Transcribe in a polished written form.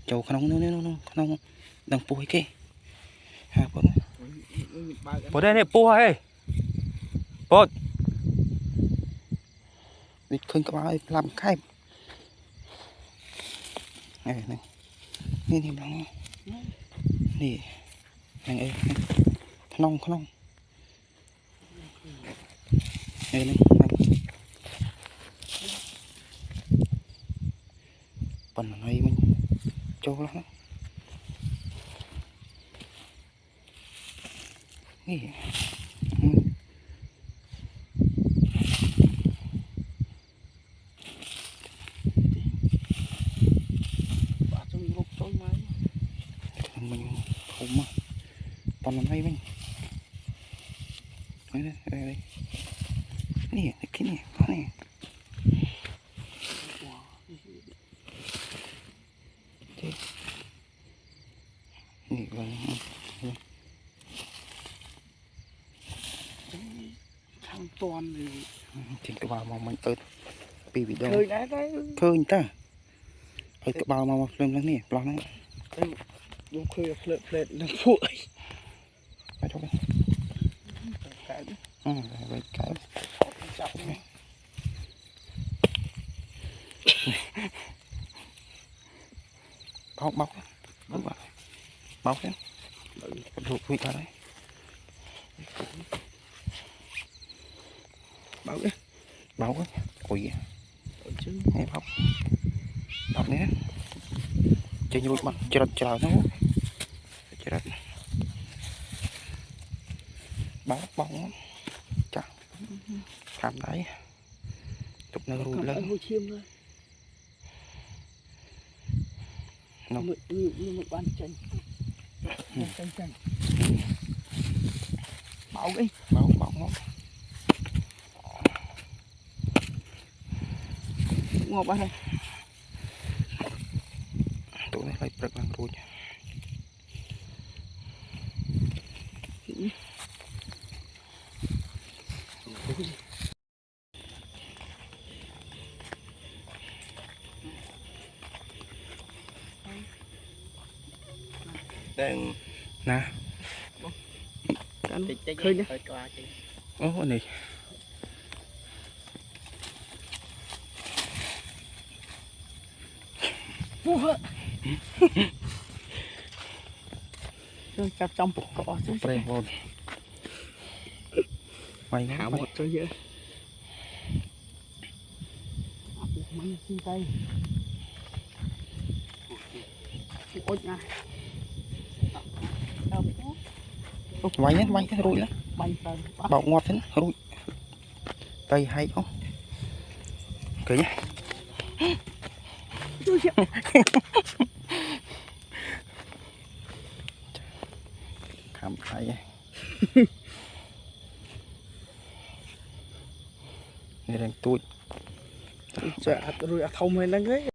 châu không đang pui cái ha bớt đây này pui hay bớt bị khơi các bạn làm khai này nàyนี่นี่น้องนี่ยังเอ้ขนมเอ้นี่ปั่นอะไรมันโจแล้วนี่mình không mà còn làm hay mình đây nè cái này có này nè vâng thằng toàn thì trên cái bao mà mình ớt bị đâu khơi đấy khơi ta ở cái bao mà lên lên nè bao này đúng khơi phượt là phụi phải thôi cái vậy cái chậm bóc bóc đấy rụt vị cả đấy báo đấy quỷ nghe bóc đấy chơi như mặt chờ nó chờ báo bóng chắc làm đấy tục nó rụt lên nó như một ban chân bảo đi báo nó ngọt bao này tụi này phải bật bằng rồi đang nè khơi nhá ô này rồi cặp trong bột cỏ chứ pre hồn mày thả một cho dễ măng xin tay ôi nha mày cái rụi lắm bọc ngọt thế rụi cây hay không cười nhá khám thấy này đang tụi rồi thông hay đang ấy